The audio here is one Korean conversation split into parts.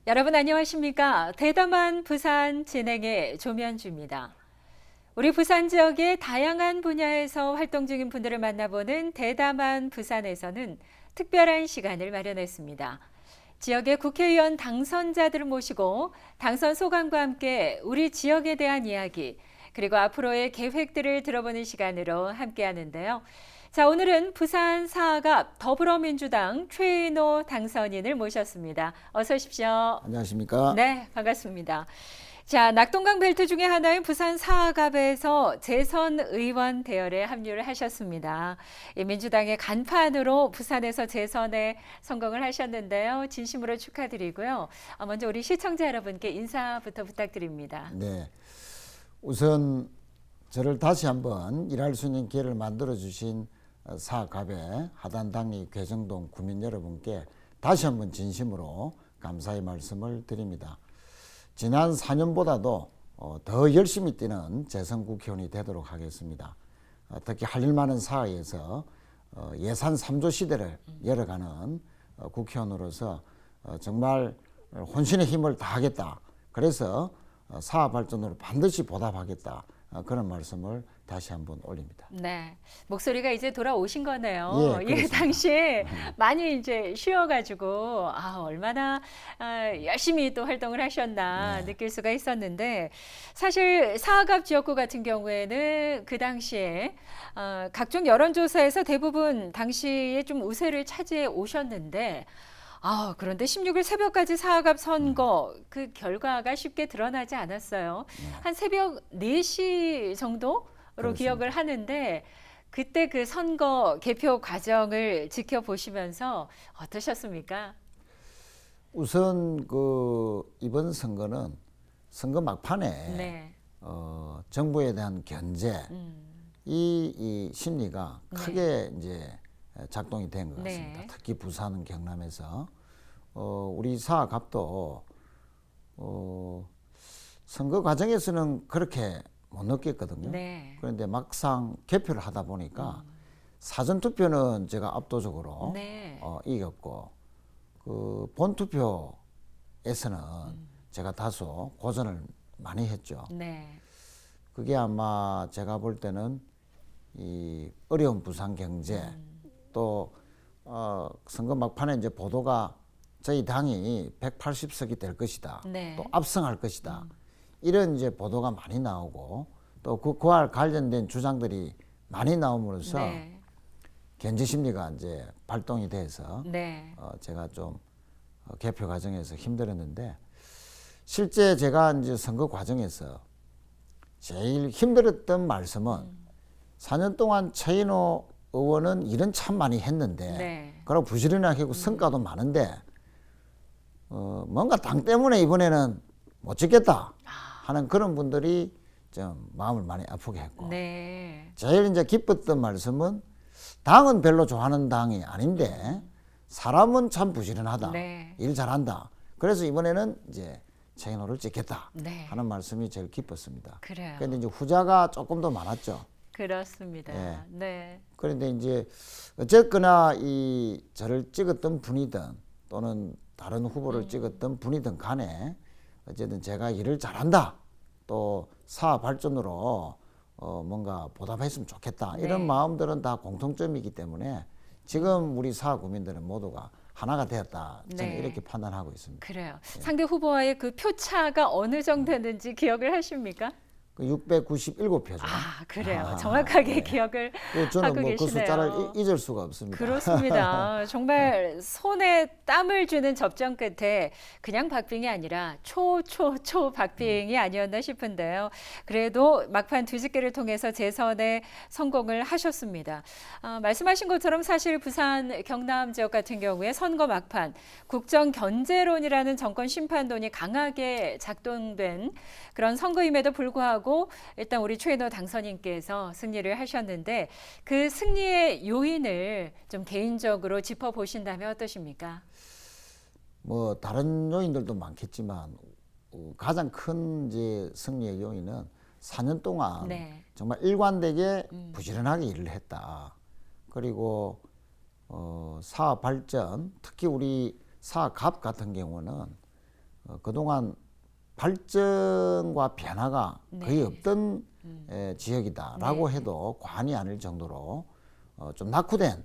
여러분 안녕하십니까? 대담한 부산 진행의 조면주입니다. 우리 부산 지역의 다양한 분야에서 활동 중인 분들을 만나보는 대담한 부산에서는 특별한 시간을 마련했습니다. 지역의 국회의원 당선자들을 모시고 당선 소감과 함께 우리 지역에 대한 이야기, 그리고 앞으로의 계획들을 들어보는 시간으로 함께 하는데요. 자, 오늘은 부산 사갑 더불어민주당 최인호 당선인을 모셨습니다. 어서 오십시오. 안녕하십니까? 네, 반갑습니다. 자, 낙동강 벨트 중에 하나인 부산 사갑에서 재선 의원 대열에 합류를 하셨습니다. 이 민주당의 간판으로 부산에서 재선에 성공을 하셨는데요. 진심으로 축하드리고요. 먼저 우리 시청자 여러분께 인사부터 부탁드립니다. 네. 우선 저를 다시 한번 일할 수 있는 기회를 만들어 주신 사갑의 하단당리 괴정동 구민 여러분께 다시 한번 진심으로 감사의 말씀을 드립니다. 지난 4년보다도 더 열심히 뛰는 재선 국회의원이 되도록 하겠습니다. 특히 할 일 많은 사회에서 예산 3조 시대를 열어가는 국회의원으로서 정말 혼신의 힘을 다하겠다. 그래서 사업 발전으로 반드시 보답하겠다. 그런 말씀을 다시 한번 올립니다. 네, 목소리가 이제 돌아오신 거네요. 예, 예, 그렇습니다. 당시에 많이 이제 쉬어가지고 얼마나 열심히 또 활동을 하셨나 네. 느낄 수가 있었는데 사실 사갑 지역구 같은 경우에는 그 당시에 각종 여론조사에서 대부분 당시에 좀 우세를 차지해 오셨는데 그런데 16일 새벽까지 사갑 선거 그 결과가 쉽게 드러나지 않았어요. 한 새벽 4시 정도로 그렇습니다. 기억을 하는데 그때 그 선거 개표 과정을 지켜보시면서 어떠셨습니까? 우선 이번 선거는 선거 막판에 네. 정부에 대한 견제 이 심리가 네. 크게 이제 작동이 된 것 같습니다. 네. 특히 부산 경남에서 우리 사갑도 선거 과정에서는 그렇게 못 느꼈거든요. 네. 그런데 막상 개표를 하다 보니까 사전 투표는 제가 압도적으로 네. 이겼고 그 본투표에서는 제가 다소 고전을 많이 했죠. 네. 그게 아마 제가 볼 때는 이 어려운 부산 경제 또 선거 막판에 이제 보도가 저희 당이 180석이 될 것이다. 네. 또 압승할 것이다. 이런 이제 보도가 많이 나오고 또 그와 관련된 주장들이 많이 나옴으로써 네. 견제 심리가 이제 발동이 돼서 네. 제가 좀 개표 과정에서 힘들었는데 실제 제가 이제 선거 과정에서 제일 힘들었던 말씀은 4년 동안 최인호 의원은 일은 참 많이 했는데 네. 그리고 부지런하게 하고 성과도 많은데 뭔가 당 때문에 이번에는 못 찍겠다 하는 그런 분들이 좀 마음을 많이 아프게 했고 네. 제일 이제 기뻤던 말씀은 당은 별로 좋아하는 당이 아닌데 사람은 참 부지런하다. 네. 일 잘한다. 그래서 이번에는 이제 최인호를 찍겠다 네. 하는 말씀이 제일 기뻤습니다. 그래요. 그런데 이제 후자가 조금 더 많았죠. 그렇습니다. 예. 네. 그런데 이제 어쨌거나 이 저를 찍었던 분이든 또는 다른 후보를 찍었던 분이든 간에 어쨌든 제가 일을 잘한다. 또 사업 발전으로 뭔가 보답했으면 좋겠다. 네. 이런 마음들은 다 공통점이기 때문에 지금 우리 사업 국민들은 모두가 하나가 되었다. 저는 네. 이렇게 판단하고 있습니다. 그래요. 상대 후보와의 그 표차가 어느 정도 되는지 기억을 하십니까? 그 697표죠. 그래요. 정확하게 네. 기억을 저는 하고 뭐 그 숫자를 계시네요. 잊을 수가 없습니다. 그렇습니다. 정말 손에 땀을 주는 접전 끝에 그냥 박빙이 아니라 초 박빙이 아니었나 싶은데요. 그래도 막판 뒤집기를 통해서 재선에 성공을 하셨습니다. 말씀하신 것처럼 사실 부산 경남 지역 같은 경우에 선거 막판 국정 견제론이라는 정권 심판론이 강하게 작동된 그런 선거임에도 불구하고 일단 우리 최인호 당선인께서 승리를 하셨는데 그 승리의 요인을 좀 개인적으로 짚어보신다면 어떠십니까? 뭐 다른 요인들도 많겠지만 가장 큰 이제 승리의 요인은 4년 동안 네. 정말 일관되게 부지런하게 일을 했다. 그리고 사업 발전, 특히 우리 사갑 같은 경우는 그동안 발전과 변화가 네. 거의 없던 지역이다라고 해도 과언이 아닐 정도로 좀 낙후된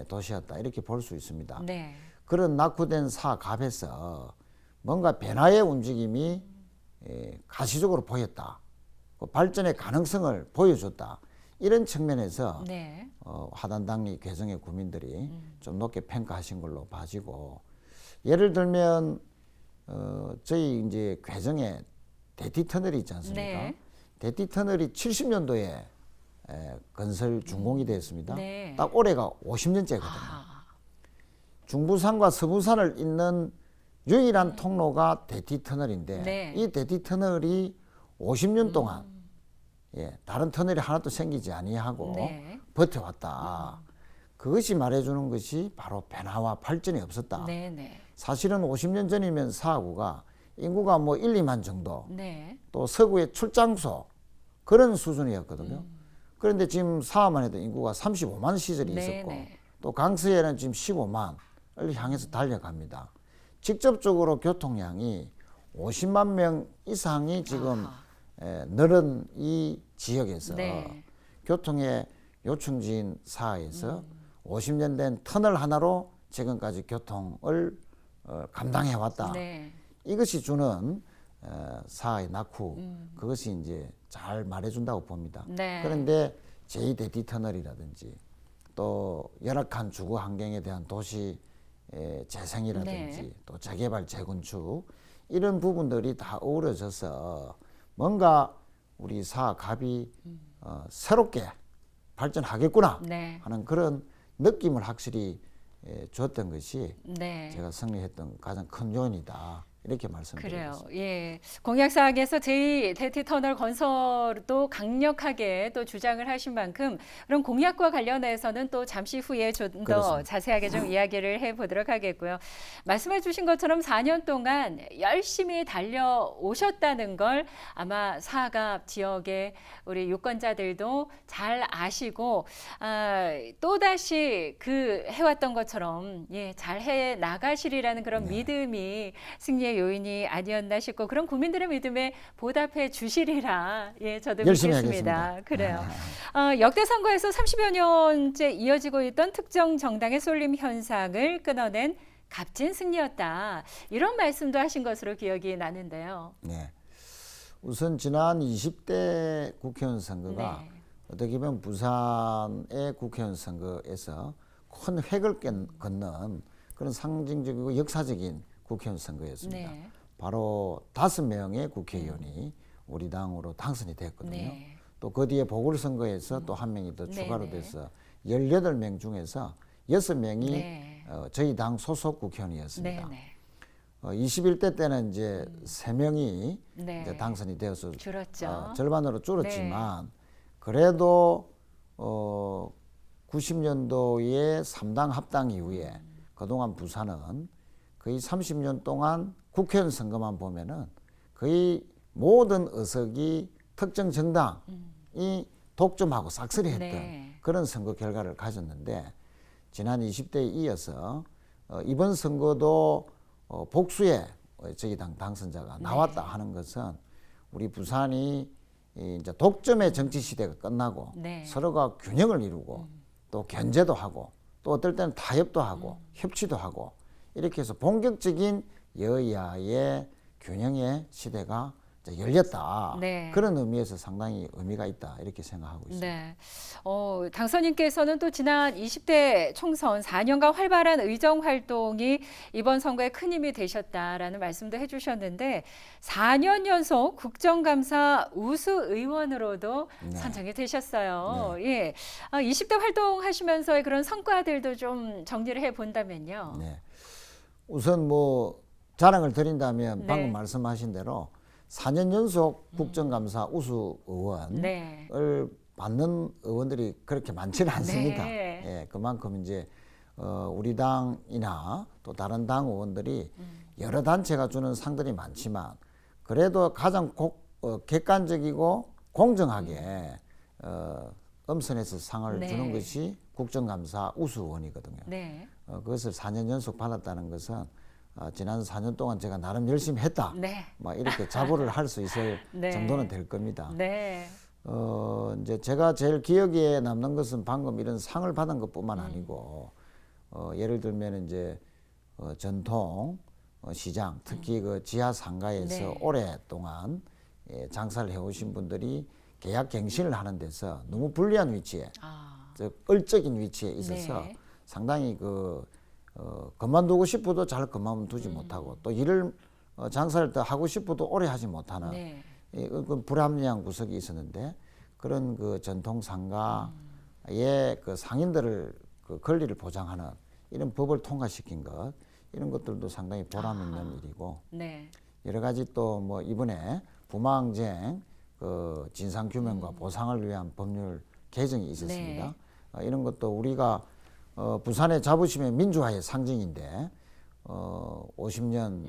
도시였다 이렇게 볼 수 있습니다. 네. 그런 낙후된 사갑에서 뭔가 변화의 움직임이 가시적으로 보였다. 그 발전의 가능성을 보여줬다. 이런 측면에서 네. 하단당리 괴정의 구민들이 좀 높게 평가하신 걸로 봐지고, 예를 들면 저희 이제 괴정에 대티 터널이 있지 않습니까? 네. 대티 터널이 70년도에 건설 준공이 되었습니다. 네. 딱 올해가 50년째거든요. 아, 중부산과 서부산을 잇는 유일한 통로가 대티 터널인데 네. 이 대티 터널이 50년 동안 다른 터널이 하나도 생기지 아니하고 네. 버텨왔다. 그것이 말해주는 것이 바로 변화와 발전이 없었다. 네, 네. 사실은 50년 전이면 사하구가 인구가 뭐 1, 2만 정도, 네. 또 서구의 출장소 그런 수준이었거든요. 그런데 지금 사하만 해도 인구가 35만 시절이 네, 있었고 네. 또 강서에는 지금 15만을 향해서 달려갑니다. 직접적으로 교통량이 50만 명 이상이 지금 늘은 이 지역에서 네. 교통의 요충지인 사하에서 50년 된 터널 하나로 지금까지 교통을 감당해 왔다. 네. 이것이 주는 사하의 낙후, 그것이 이제 잘 말해준다고 봅니다. 네. 그런데 제2대티 터널이라든지 또 열악한 주거 환경에 대한 도시 재생이라든지 네. 또 재개발 재건축 이런 부분들이 다 어우러져서 뭔가 우리 사갑이 새롭게 발전하겠구나 네. 하는 그런 느낌을 확실히 줬던 것이 네. 제가 승리했던 가장 큰 요인이다. 이렇게 말씀드리겠습니다. 그래요. 예. 공약사항에서 제2대티 터널 건설도 강력하게 또 주장을 하신 만큼 그런 공약과 관련해서는 또 잠시 후에 좀 더 그렇습니다. 자세하게 좀 이야기를 해보도록 하겠고요. 말씀해 주신 것처럼 4년 동안 열심히 달려오셨다는 걸 아마 사갑 지역의 우리 유권자들도 잘 아시고 또다시 그 해왔던 것처럼 잘 해 나가시리라는 그런 믿음이 승리의 요인이 아니었나 싶고 그런 국민들의 믿음에 보답해 주시리라 저도 열심히 믿겠습니다. 하겠습니다. 그래요. 역대 선거에서 30여 년째 이어지고 있던 특정 정당의 쏠림 현상을 끊어낸 값진 승리였다. 이런 말씀도 하신 것으로 기억이 나는데요. 네. 우선 지난 20대 국회의원 선거가 네. 어떻게 보면 부산의 국회의원 선거에서 큰 획을 걷는 그런 상징적이고 역사적인 국회의원 선거였습니다. 네. 바로 5명의 국회의원이 우리 당으로 당선이 됐거든요. 네. 또 그 뒤에 보궐선거에서 또 한 명이 더 추가로 네네. 돼서 18명 중에서 6명이 네. 저희 당 소속 국회의원이었습니다. 네. 21대 때는 이제 3명이 네. 이제 당선이 되어서 줄었죠. 절반으로 줄었지만 그래도 90년도에 3당 합당 이후에 그동안 부산은 거의 30년 동안 국회의원 선거만 보면은 거의 모든 의석이 특정 정당이 독점하고 싹쓸이 했던 네. 그런 선거 결과를 가졌는데 지난 20대에 이어서 이번 선거도 복수의 저희 당 당선자가 나왔다 하는 것은 우리 부산이 이제 독점의 정치 시대가 끝나고 네. 서로가 균형을 이루고 또 견제도 하고 또 어떨 때는 타협도 하고 협치도 하고 이렇게 해서 본격적인 여야의 균형의 시대가 이제 열렸다. 네. 그런 의미에서 상당히 의미가 있다. 이렇게 생각하고 있습니다. 네. 당선인께서는 또 지난 20대 총선 4년간 활발한 의정 활동이 이번 선거에 큰 힘이 되셨다라는 말씀도 해주셨는데 4년 연속 국정감사 우수 의원으로도 네. 선정이 되셨어요. 예. 20대 활동하시면서의 그런 성과들도 좀 정리를 해 본다면요. 네. 우선 뭐 자랑을 드린다면 네. 방금 말씀하신 대로 4년 연속 국정감사 우수 의원을 네. 받는 의원들이 그렇게 많지는 않습니다. 네. 예, 그만큼 이제 우리 당이나 또 다른 당 의원들이 여러 단체가 주는 상들이 많지만 그래도 가장 객관적이고 공정하게 엄선해서 상을 네. 주는 것이 국정감사 우수 의원이거든요. 네. 그것을 4년 연속 받았다는 것은 지난 4년 동안 제가 나름 열심히 했다. 네. 뭐 이렇게 자부를 할 수 있을 네. 정도는 될 겁니다. 네. 이제 제가 제일 기억에 남는 것은 방금 이런 상을 받은 것뿐만 아니고 예를 들면 이제 전통 시장, 특히 그 지하 상가에서 네. 오랫동안 장사를 해오신 분들이 계약 갱신을 하는 데서 너무 불리한 위치에, 아. 즉 을적인 위치에 있어서 네. 상당히 그만두고 싶어도 잘 그만두지 못하고 또 일을 장사를 더 하고 싶어도 오래 하지 못하는 네. 그 불합리한 구석이 있었는데 그런 그 전통 상가의 그 상인들을 그 권리를 보장하는 이런 법을 통과시킨 것 이런 것들도 상당히 보람 있는 일이고 네. 여러 가지 또 뭐 이번에 부마항쟁 그 진상 규명과 보상을 위한 법률 개정이 있었습니다. 네. 이런 것도 우리가 부산의 자부심의 민주화의 상징인데 50년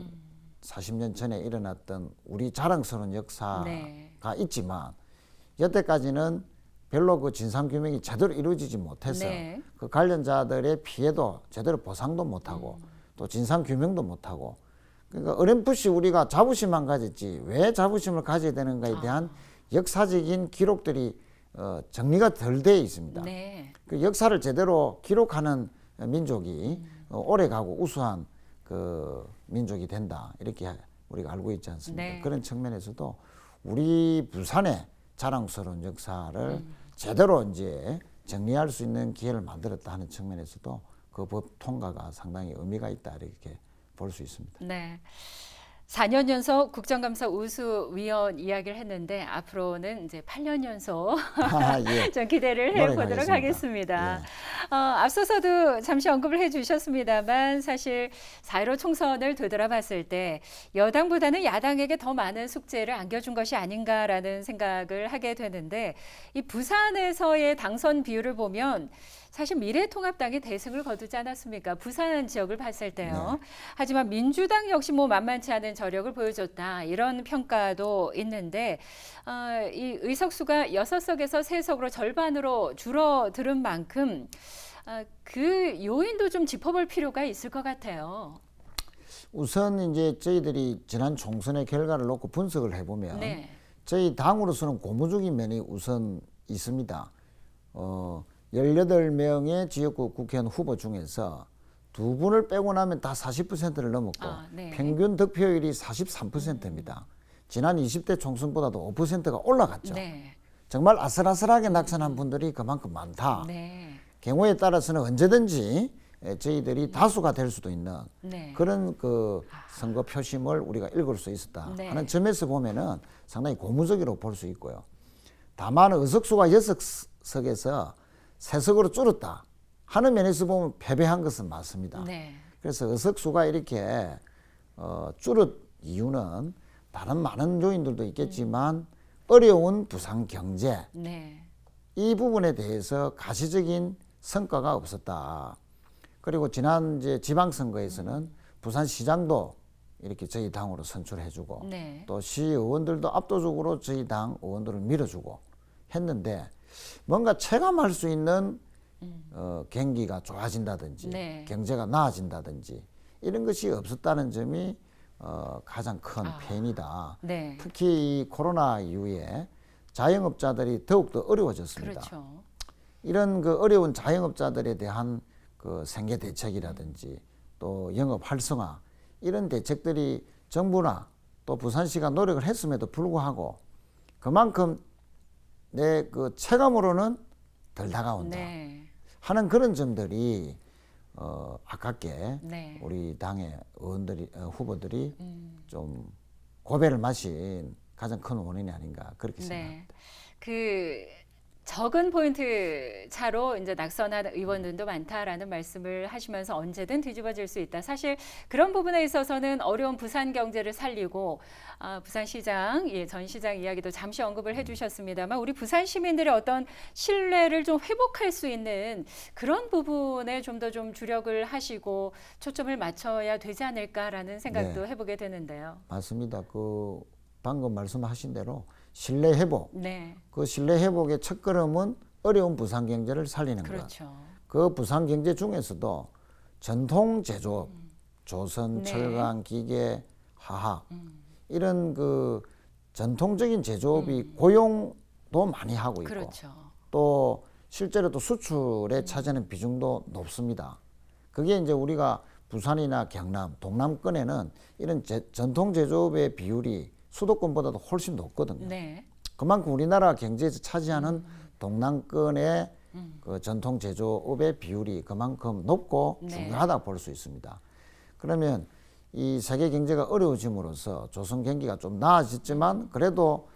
40년 전에 일어났던 우리 자랑스러운 역사가 네. 있지만 여태까지는 별로 그 진상 규명이 제대로 이루어지지 못해서 네. 그 관련자들의 피해도 제대로 보상도 못하고 또 진상 규명도 못하고 그러니까 어렴풋이 우리가 자부심만 가졌지 왜 자부심을 가져야 되는가에 대한 역사적인 기록들이 정리가 덜 돼 있습니다. 네. 그 역사를 제대로 기록하는 민족이 오래가고 우수한 그 민족이 된다 이렇게 우리가 알고 있지 않습니까? 네. 그런 측면에서도 우리 부산의 자랑스러운 역사를 제대로 이제 정리할 수 있는 기회를 만들었다 하는 측면에서도 그 법 통과가 상당히 의미가 있다 이렇게 볼 수 있습니다. 네. 4년 연속 국정감사 우수위원 이야기를 했는데 앞으로는 이제 8년 연속 예. 좀 기대를 해보도록 노력하겠습니다. 하겠습니다. 예. 앞서서도 잠시 언급을 해주셨습니다만 사실 4.15 총선을 되돌아봤을 때 여당보다는 야당에게 더 많은 숙제를 안겨준 것이 아닌가라는 생각을 하게 되는데 이 부산에서의 당선 비율을 보면 사실 미래통합당이 대승을 거두지 않았습니까? 부산 지역을 봤을 때요. 네. 하지만 민주당 역시 뭐 만만치 않은 저력을 보여줬다. 이런 평가도 있는데 이 의석수가 6석에서 3석으로 절반으로 줄어드는 만큼 그 요인도 좀 짚어볼 필요가 있을 것 같아요. 우선 이제 저희들이 지난 총선의 결과를 놓고 분석을 해보면 네. 저희 당으로서는 고무적인 면이 우선 있습니다. 18명의 지역구 국회의원 후보 중에서 두 분을 빼고 나면 다 40%를 넘었고 네. 평균 득표율이 43%입니다. 지난 20대 총선보다도 5%가 올라갔죠. 네. 정말 아슬아슬하게 낙선한 분들이 그만큼 많다. 네. 경우에 따라서는 언제든지 저희들이 다수가 될 수도 있는 네. 그런 그 선거 표심을 우리가 읽을 수 있었다 네. 하는 점에서 보면은 상당히 고무적으로 볼 수 있고요. 다만 의석수가 6석에서 3석으로 줄었다 하는 면에서 보면 패배한 것은 맞습니다. 네. 그래서 의석수가 이렇게 줄은 이유는 다른 많은 요인들도 있겠지만 어려운 부산 경제 네. 이 부분에 대해서 가시적인 성과가 없었다. 그리고 지난 이제 지방선거에서는 부산시장도 이렇게 저희 당으로 선출해주고 네. 또 시의원들도 압도적으로 저희 당 의원들을 밀어주고 했는데 뭔가 체감할 수 있는 경기가 좋아진다든지 네. 경제가 나아진다든지 이런 것이 없었다는 점이 가장 큰 폐인이다. 네. 특히 이 코로나 이후에 자영업자들이 더욱더 어려워졌습니다. 그렇죠. 이런 그 어려운 자영업자들에 대한 그 생계 대책이라든지 또 영업 활성화 이런 대책들이 정부나 또 부산시가 노력을 했음에도 불구하고 그만큼 내 그 체감으로는 덜 다가온다 네. 하는 그런 점들이 아깝게 네. 우리 당의 의원들이 후보들이 좀 고배를 마신 가장 큰 원인이 아닌가 그렇게 생각합니다. 네. 그 적은 포인트 차로 이제 낙선한 의원들도 많다라는 말씀을 하시면서 언제든 뒤집어질 수 있다. 사실 그런 부분에 있어서는 어려운 부산 경제를 살리고 부산시장, 전 시장 이야기도 잠시 언급을 해주셨습니다만 우리 부산 시민들의 어떤 신뢰를 좀 회복할 수 있는 그런 부분에 좀 더 좀 주력을 하시고 초점을 맞춰야 되지 않을까라는 생각도 네. 해보게 되는데요. 맞습니다. 그 방금 말씀하신 대로 신뢰 회복. 네, 그 신뢰 회복의 첫걸음은 어려운 부산 경제를 살리는 것. 그렇죠. 그 부산 경제 중에서도 전통 제조업, 조선, 네. 철강, 기계, 화학 이런 그 전통적인 제조업이 고용도 많이 하고 있고 그렇죠. 또 실제로 또 수출에 차지하는 비중도 높습니다. 그게 이제 우리가 부산이나 경남, 동남권에는 이런 전통 제조업의 비율이 수도권보다도 훨씬 높거든요. 네. 그만큼 우리나라 경제에서 차지하는 동남권의 그 전통 제조업의 비율이 그만큼 높고 네. 중요하다 볼 수 있습니다. 그러면 이 세계 경제가 어려워짐으로써 조선 경기가 좀 나아졌지만 그래도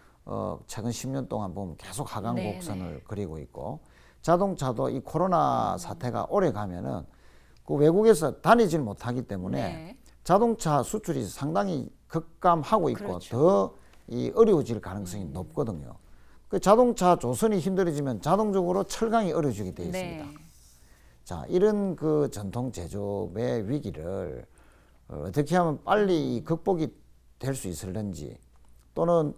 최근 10년 동안 보면 계속 하강 네, 곡선을 그리고 있고 자동차도 이 코로나 사태가 오래 가면은 그 외국에서 다니질 못하기 때문에 네. 자동차 수출이 상당히 급감하고 있고 그렇죠. 더 이 어려워질 가능성이 높거든요. 그 자동차 조선이 힘들어지면 자동적으로 철강이 어려워지게 되어 있습니다. 네. 자, 이런 그 전통 제조업의 위기를 어떻게 하면 빨리 극복이 될 수 있을는지 또는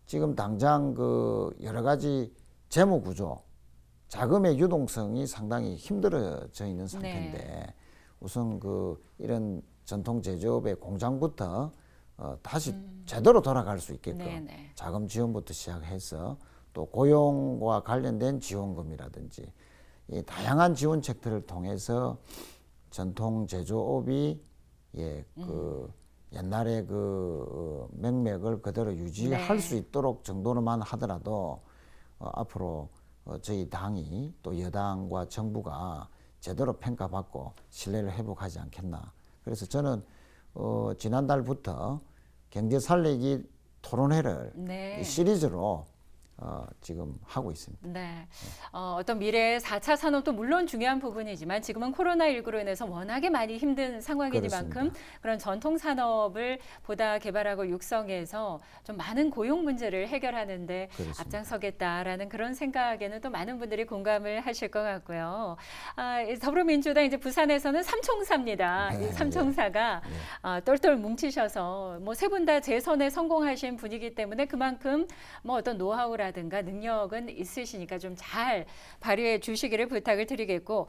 지금 당장 그 여러 가지 재무 구조, 자금의 유동성이 상당히 힘들어져 있는 상태인데 네. 우선 그 이런 전통 제조업의 공장부터 다시 제대로 돌아갈 수 있게끔 네네. 자금 지원부터 시작해서 또 고용과 관련된 지원금이라든지 이 다양한 지원책들을 통해서 전통 제조업이 그 옛날에 그 맥락을 그대로 유지할 네. 수 있도록 정도로만 하더라도 앞으로 저희 당이 또 여당과 정부가 제대로 평가받고 신뢰를 회복하지 않겠나. 그래서 저는 지난달부터 경제 살리기 토론회를 네. 이 시리즈로 지금 하고 있습니다. 네. 어떤 미래의 4차 산업도 물론 중요한 부분이지만 지금은 코로나19로 인해서 워낙에 많이 힘든 상황이니만큼 그렇습니다. 그런 전통 산업을 보다 개발하고 육성해서 좀 많은 고용 문제를 해결하는 데 그렇습니다. 앞장서겠다라는 그런 생각에는 또 많은 분들이 공감을 하실 것 같고요. 이 더불어민주당 이제 부산에서는 삼총사입니다. 네, 이 삼총사가 똘똘 뭉치셔서 뭐 세 분 다 재선에 성공하신 분이기 때문에 그만큼 뭐 어떤 노하우라든가 능력은 있으시니까 좀 잘 발휘해 주시기를 부탁을 드리겠고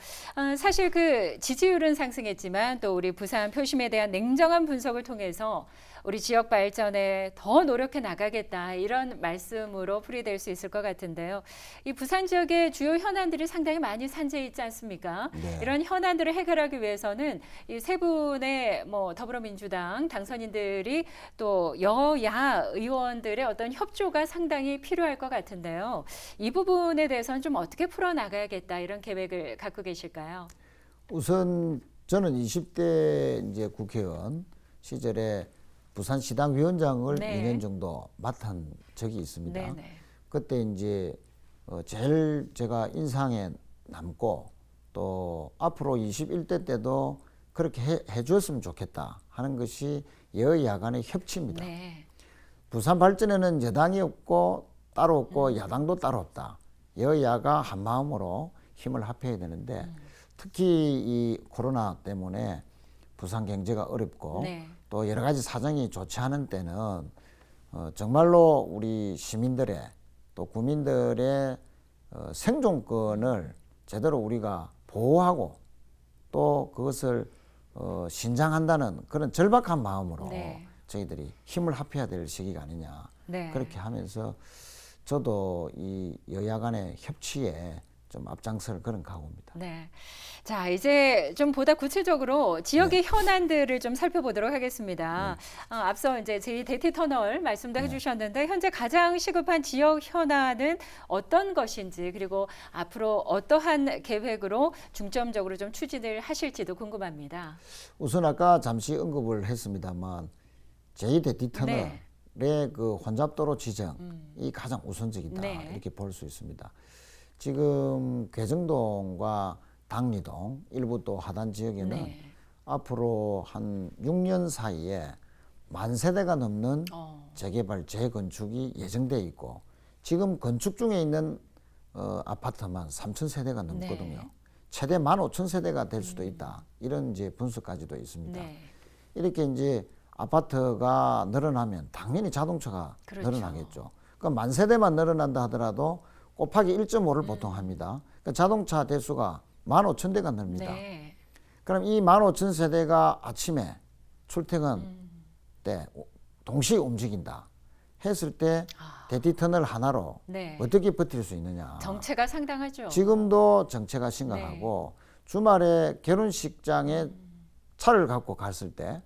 사실 그 지지율은 상승했지만 또 우리 부산 표심에 대한 냉정한 분석을 통해서 우리 지역 발전에 더 노력해 나가겠다 이런 말씀으로 풀이될 수 있을 것 같은데요. 이 부산 지역의 주요 현안들이 상당히 많이 산재해 있지 않습니까? 네. 이런 현안들을 해결하기 위해서는 이 세 분의 뭐 더불어민주당 당선인들이 또 여야 의원들의 어떤 협조가 상당히 필요할 것 같은데요. 이 부분에 대해서는 좀 어떻게 풀어 나가야겠다 이런 계획을 갖고 계실까요? 우선 저는 20대 이제 국회의원 시절에 부산시당 위원장을 네. 2년 정도 맡은 적이 있습니다. 네네. 그때 이제 제일 제가 인상에 남고 또 앞으로 21대 때도 그렇게 해 주었으면 좋겠다 하는 것이 여야 간의 협치입니다. 네. 부산 발전에는 여당이 없고 따로 없고 야당도 따로 없다. 여야가 한 마음으로 힘을 합해야 되는데 특히 이 코로나 때문에 부산 경제가 어렵고 네. 또 여러 가지 사정이 좋지 않은 때는 정말로 우리 시민들의 또 국민들의 생존권을 제대로 우리가 보호하고 또 그것을 신장한다는 그런 절박한 마음으로 네. 저희들이 힘을 합해야 될 시기가 아니냐. 네. 그렇게 하면서 저도 이 여야 간의 협치에 좀 앞장설 그런 각오입니다. 네. 자, 이제 좀 보다 구체적으로 지역의 현안들을 좀 살펴보도록 하겠습니다. 앞서 이제 제2대티 터널 말씀도 해주셨는데 현재 가장 시급한 지역 현안은 어떤 것인지 그리고 앞으로 어떠한 계획으로 중점적으로 좀 추진을 하실지도 궁금합니다. 우선 아까 잠시 언급을 했습니다만 제2대티 터널의 그 혼잡도로 지정이 가장 우선적이다 네. 이렇게 볼 수 있습니다. 지금 괴정동과 당리동 일부 또 하단 지역에는 네. 앞으로 한 6년 사이에 10,000세대가 넘는 재개발, 재건축이 예정돼 있고 지금 건축 중에 있는 아파트만 3,000세대가 넘거든요. 네. 최대 15,000세대가 될 수도 있다. 이런 이제 분석까지도 있습니다. 네. 이렇게 이제 아파트가 늘어나면 당연히 자동차가 그렇죠. 늘어나겠죠. 그러니까 10,000세대만 늘어난다 하더라도 곱하기 1.5를 보통 합니다. 그러니까 자동차 대수가 15,000대가 늡니다. 네. 그럼 이 15,000세대가 아침에 출퇴근 때 동시에 움직인다 했을 때 대디 터널 하나로 네. 어떻게 버틸 수 있느냐. 정체가 상당하죠. 지금도 정체가 심각하고 주말에 결혼식장에 차를 갖고 갔을 때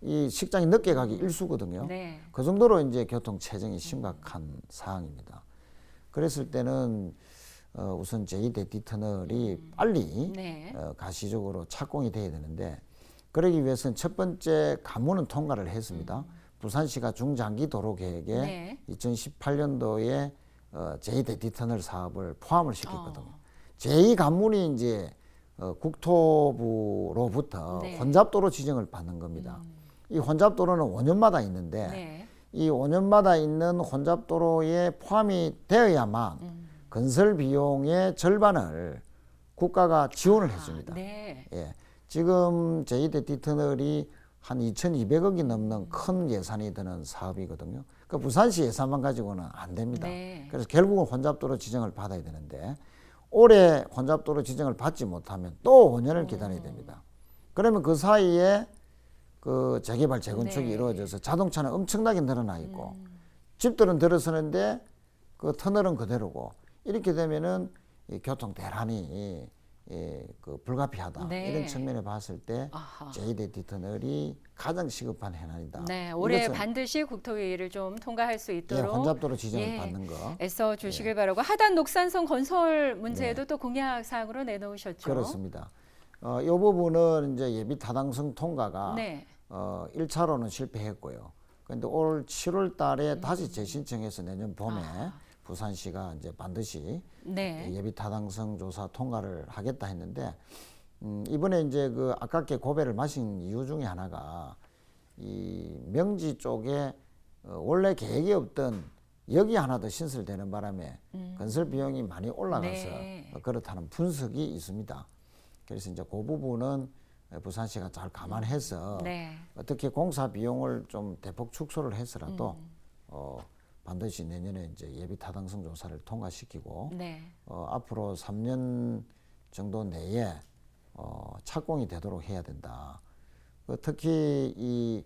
이 식장이 늦게 가기 일수거든요. 네. 그 정도로 이제 교통 체증이 심각한 상황입니다. 그랬을 때는 우선 제2대디 터널이 빨리 네. 가시적으로 착공이 돼야 되는데 그러기 위해서는 첫 번째 관문은 통과를 했습니다. 부산시가 중장기 도로 계획에 네. 2018년도에 제2대디 터널 사업을 포함을 시켰거든요. 제2관문이 이제 국토부로부터 네. 혼잡도로 지정을 받는 겁니다. 이 혼잡도로는 5년마다 있는데 네. 이 5년마다 있는 혼잡도로에 포함이 되어야만 건설 비용의 절반을 국가가 지원을 해줍니다. 네. 예. 지금 제2대디 터널이 한 2,200억이 넘는 큰 예산이 드는 사업이거든요. 그 부산시 예산만 가지고는 안 됩니다. 네. 그래서 결국은 혼잡도로 지정을 받아야 되는데 올해 혼잡도로 지정을 받지 못하면 또 5년을 기다려야 됩니다. 그러면 그 사이에 그 재개발 재건축이 네. 이루어져서 자동차는 엄청나게 늘어나 있고 집들은 들어서는데 그 터널은 그대로고 이렇게 되면은 이 교통 대란이 그 불가피하다. 네. 이런 측면에 봤을 때 아하. 제2대디 터널이 가장 시급한 해안이다. 네, 올해 이것은 반드시 국토위를 좀 통과할 수 예, 있도록 혼잡도로 지정을 예, 받는 거. 애써 주시길 바라고 하단 녹산성 건설 문제도 또 공약 사항으로 내놓으셨죠. 그렇습니다. 이 부분은 이제 예비 타당성 통과가 네. 1차로는 실패했고요. 그런데 올 7월 달에 다시 재신청해서 내년 봄에 부산시가 이제 반드시 네. 예비 타당성 조사 통과를 하겠다 했는데 이번에 이제 그 아깝게 고배를 마신 이유 중에 하나가 이 명지 쪽에 원래 계획이 없던 역이 하나 더 신설되는 바람에 건설 비용이 많이 올라가서 네. 그렇다는 분석이 있습니다. 그래서 이제 그 부분은 부산시가 잘 감안해서 네. 어떻게 공사 비용을 좀 대폭 축소를 해서라도 반드시 내년에 이제 예비 타당성 조사를 통과시키고 네. 앞으로 3년 정도 내에 착공이 되도록 해야 된다. 특히 이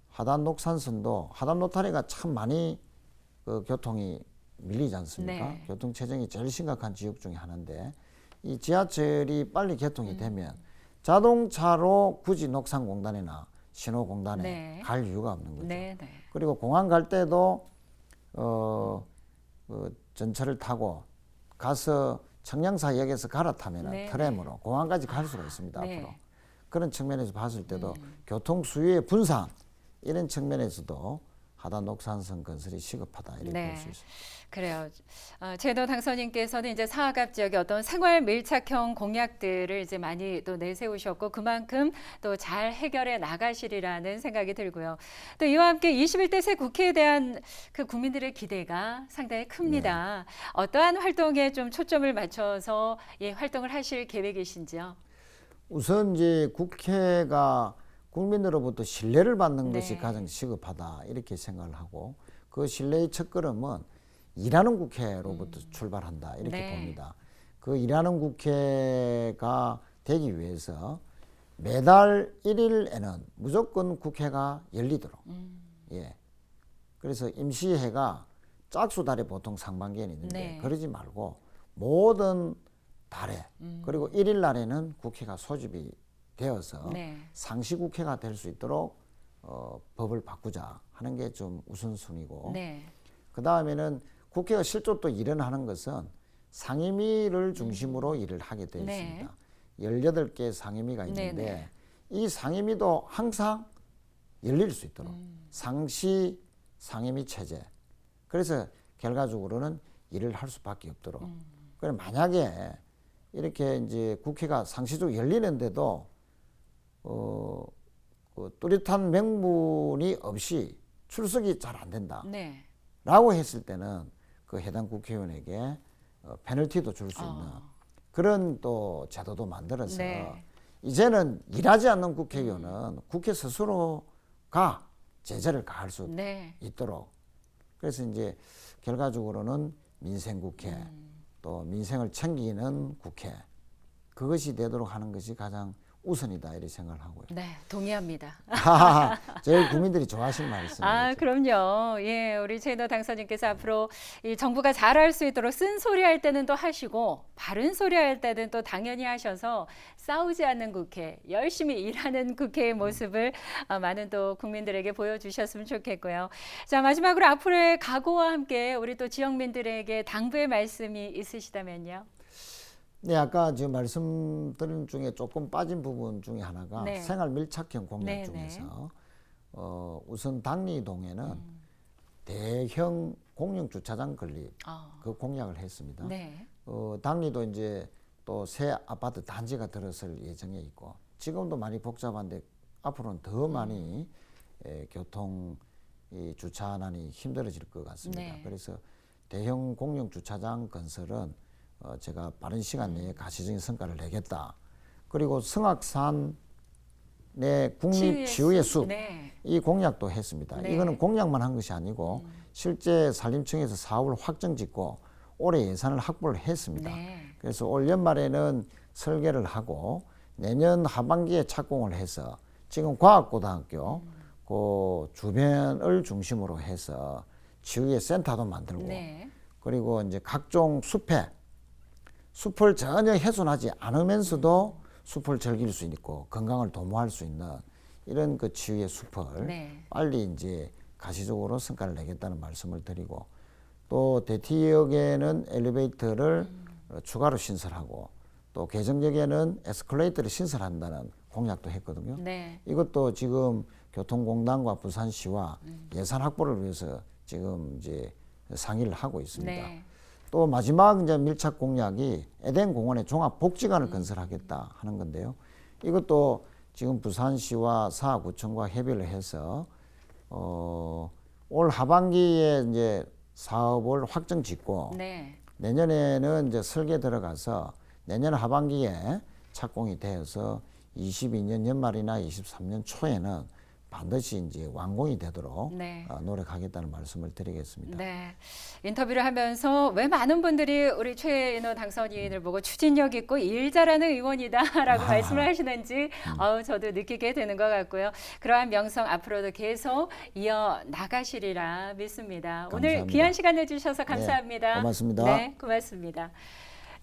하단 녹산선도 하단 노타리가 참 많이 그 교통이 밀리지 않습니까? 네. 교통 체증이 제일 심각한 지역 중에 하나인데 이 지하철이 빨리 개통이 되면 자동차로 굳이 녹산공단이나 신호공단에 네. 갈 이유가 없는 거죠. 네. 네. 그리고 공항 갈 때도 그 전철을 타고 가서 청량사역에서 갈아타면 네. 트램으로 공항까지 갈 수가 있습니다. 네. 앞으로 그런 측면에서 봤을 때도 교통 수요의 분산 이런 측면에서도 하단 녹산선 건설이 시급하다 이렇게 네. 볼 수 있습니다. 그래요. 제도 당선인께서는 이제 사학갑 지역의 어떤 생활 밀착형 공약들을 이제 많이 또 내세우셨고 그만큼 또 잘 해결해 나가시리라는 생각이 들고요. 또 이와 함께 21대 새 국회에 대한 그 국민들의 기대가 상당히 큽니다. 어떠한 활동에 좀 초점을 맞춰서 예, 활동을 하실 계획이신지요? 우선 이제 국회가 국민으로부터 신뢰를 받는 네. 것이 가장 시급하다 이렇게 생각을 하고 그 신뢰의 첫걸음은 일하는 국회로부터 출발한다 이렇게 네. 봅니다. 그 일하는 국회가 되기 위해서 매달 1일에는 무조건 국회가 열리도록 예. 그래서 임시회가 짝수달에 보통 상반기에는 있는데 네. 그러지 말고 모든 달에 그리고 1일 날에는 국회가 소집이 되어서 네. 상시국회가 될 수 있도록 법을 바꾸자 하는 게 좀 우선순위고 네. 그 다음에는 국회가 실제로 또 일을 하는 것은 상임위를 중심으로 일을 하게 되어 네. 있습니다. 18개 상임위가 있는데 네네. 이 상임위도 항상 열릴 수 있도록 상시 상임위 체제 그래서 결과적으로는 일을 할 수밖에 없도록 그럼 만약에 이렇게 이제 국회가 상시적으로 열리는데도 그 뚜렷한 명분이 없이 출석이 잘 안 된다. 네. 라고 했을 때는 그 해당 국회의원에게 페널티도 줄 수 있는 그런 또 제도도 만들어서 네. 이제는 일하지 않는 국회의원은 국회 스스로가 제재를 가할 수 네. 있도록 그래서 이제 결과적으로는 민생국회 또 민생을 챙기는 국회 그것이 되도록 하는 것이 가장 우선이다 이렇게 생각을 하고요. 네, 동의합니다. 제일 국민들이 좋아하시는 말씀이죠. 아, 그럼요. 예, 우리 최인호 당선인께서 앞으로 이 정부가 잘할 수 있도록 쓴소리 할 때는 또 하시고 바른 소리 할 때는 또 당연히 하셔서 싸우지 않는 국회, 열심히 일하는 국회의 모습을 많은 또 국민들에게 보여주셨으면 좋겠고요. 자, 마지막으로 앞으로의 각오와 함께 우리 또 지역민들에게 당부의 말씀이 있으시다면요. 네, 아까 지금 말씀드린 중에 조금 빠진 부분 중에 하나가 네. 생활 밀착형 공약 네, 중에서 우선 당리동에는 대형 공영 주차장 건립 그 공약을 했습니다. 네. 당리도 이제 또 새 아파트 단지가 들어설 예정에 있고 지금도 많이 복잡한데 앞으로는 더 많이 교통 이 주차난이 힘들어질 것 같습니다. 네. 그래서 대형 공영 주차장 건설은 제가 빠른 시간 내에 가시적인 성과를 내겠다. 그리고 성악산 내 국립 치유의 숲, 네. 이 공약도 했습니다. 네. 이거는 공약만 한 것이 아니고 실제 산림청에서 사업을 확정 짓고 올해 예산을 확보를 했습니다. 네. 그래서 올 연말에는 설계를 하고 내년 하반기에 착공을 해서 지금 과학고등학교 그 주변을 중심으로 해서 치유의 센터도 만들고 네. 그리고 이제 각종 숲을 전혀 훼손하지 않으면서도 숲을 즐길 수 있고 건강을 도모할 수 있는 이런 그 치유의 숲을 네. 빨리 이제 가시적으로 성과를 내겠다는 말씀을 드리고 또 대티역에는 엘리베이터를 추가로 신설하고 또 개정역에는 에스컬레이터를 신설한다는 공약도 했거든요. 네. 이것도 지금 교통공단과 부산시와 예산 확보를 위해서 지금 이제 상의를 하고 있습니다. 네. 또 마지막 이제 밀착 공약이 에덴 공원에 종합 복지관을 건설하겠다 하는 건데요. 이것도 지금 부산시와 사구청과 협의를 해서 올 하반기에 이제 사업을 확정 짓고 네. 내년에는 이제 설계 들어가서 내년 하반기에 착공이 되어서 22년 연말이나 23년 초에는 반드시 이제 완공이 되도록 네. 노력하겠다는 말씀을 드리겠습니다. 네. 인터뷰를 하면서 왜 많은 분들이 우리 최인호 당선인을 보고 추진력 있고 일 잘하는 의원이다라고 말씀을 하시는지 저도 느끼게 되는 것 같고요. 그러한 명성 앞으로도 계속 이어 나가시리라 믿습니다. 오늘 감사합니다. 귀한 시간 내주셔서 감사합니다. 네, 고맙습니다. 네, 고맙습니다.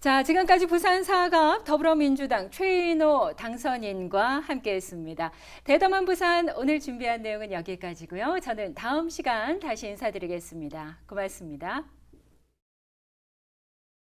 자, 지금까지 부산 사갑 더불어민주당 최인호 당선인과 함께했습니다. 대담한 부산 오늘 준비한 내용은 여기까지고요. 저는 다음 시간 다시 인사드리겠습니다. 고맙습니다.